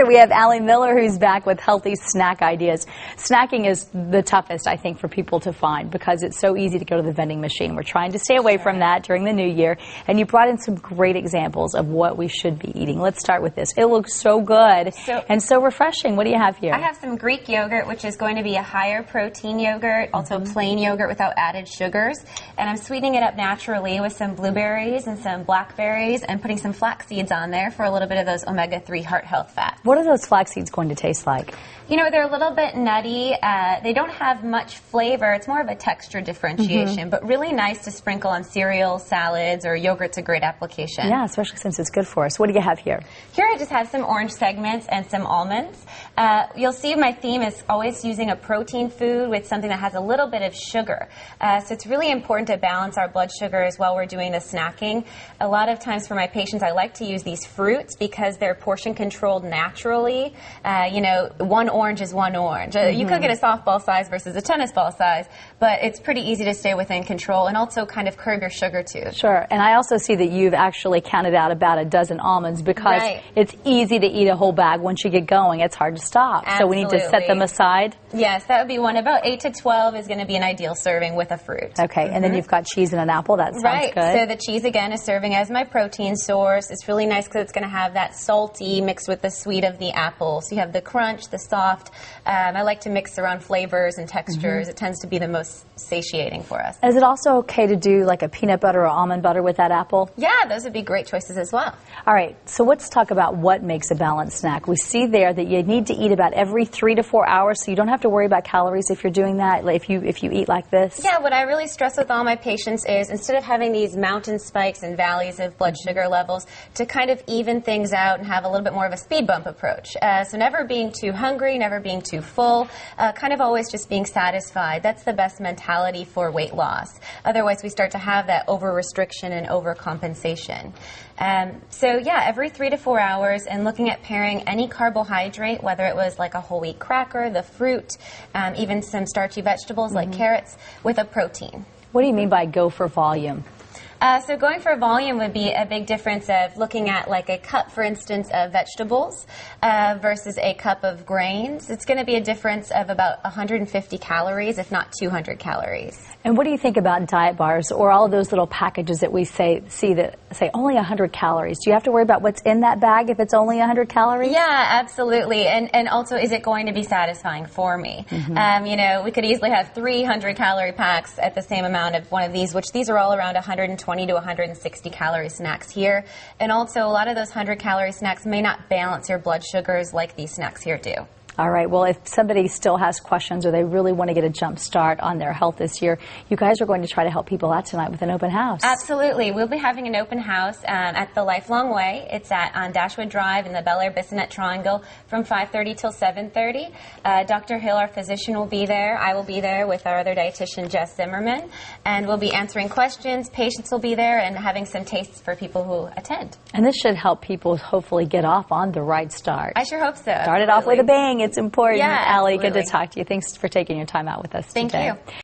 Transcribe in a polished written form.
we have Allie Miller, who's back with healthy snack ideas. Snacking is the toughest, I think, for people to find because it's so easy to go to the vending machine. We're trying to stay away from that during the new year, and you brought in some great examples of what we should be eating. Let's start with this. It looks so good and so refreshing. What do you have here? I have some Greek yogurt, which is going to be a higher protein yogurt, also plain yogurt without added sugars, and I'm sweetening it up naturally with some blueberries and some blackberries and putting some flax seeds on there for a little bit of those omega-3 heart health fats. What are those flax seeds going to taste like? You know, they're a little bit nutty. They don't have much flavor. It's more of a texture differentiation, but really nice to sprinkle on cereal, salads, or yogurt's a great application. Yeah, especially since it's good for us. What do you have here? Here I just have some orange segments and some almonds. You'll see my theme is always using a protein food with something that has a little bit of sugar. So it's really important to balance our blood sugars while we're doing the snacking. A lot of times for my patients, I like to use these fruits because they're portion controlled naturally. You know, one orange is one orange. You could get a softball size versus a tennis ball size, but it's pretty easy to stay within control and also kind of curb your sugar too. Sure, and I also see that you've actually counted out about a dozen almonds because it's easy to eat a whole bag. Once you get going, it's hard to stop. Absolutely. So we need to set them aside? Yes, that would be one. About 8 to 12 is going to be an ideal serving with a fruit. Okay, and then you've got cheese and an apple. That sounds good. So the cheese, again, is serving as my protein source. It's really nice because it's going to have that salty mixed with the sweet of the apple. So you have the crunch, the soft. I like to mix around flavors and textures. It tends to be the most satiating for us. Is it also okay to do like a peanut butter or almond butter with that apple? Yeah, those would be great choices as well. All right, so let's talk about what makes a balanced snack. We see there that you need to eat about every 3 to 4 hours, so you don't have to worry about calories if you're doing that, if you eat like this. Yeah, what I really stress with all my patients is instead of having these mountain spikes and valleys of blood sugar levels, to kind of even things out and have a little bit more of a speed bump approach. So never being too hungry, never being too full, kind of always just being satisfied. That's the best mentality for weight loss. Otherwise, we start to have that over-restriction and over-compensation. So yeah, every 3 to 4 hours, and looking at pairing any carbohydrate, whether it was like a whole wheat cracker, the fruit, even some starchy vegetables like carrots, with a protein. What do you mean by go for volume? So going for volume would be a big difference of looking at like a cup, for instance, of vegetables versus a cup of grains. It's going to be a difference of about 150 calories, if not 200 calories. And what do you think about diet bars or all of those little packages that we see that say only 100 calories? Do you have to worry about what's in that bag if it's only 100 calories? Yeah, absolutely. And also, is it going to be satisfying for me? You know, we could easily have 300 calorie packs at the same amount of one of these, which these are all around 120 to 160 calorie snacks here. And also, a lot of those 100 calorie snacks may not balance your blood sugars like these snacks here do. All right, well, if somebody still has questions or they really want to get a jump start on their health this year, you guys are going to try to help people out tonight with an open house. Absolutely. We'll be having an open house at the Lifelong Way. It's on Dashwood Drive in the Bel Air Bissonnette Triangle from 5:30 till 7:30. Dr. Hill, our physician, will be there. I will be there with our other dietitian, Jess Zimmerman, and we'll be answering questions. Patients will be there and having some tastes for people who attend. And this should help people hopefully get off on the right start. I sure hope so. Start it off with a bang. It's important. Yeah, Allie, good to absolutely. talk to you. Thanks for taking your time out with us today. Thank you.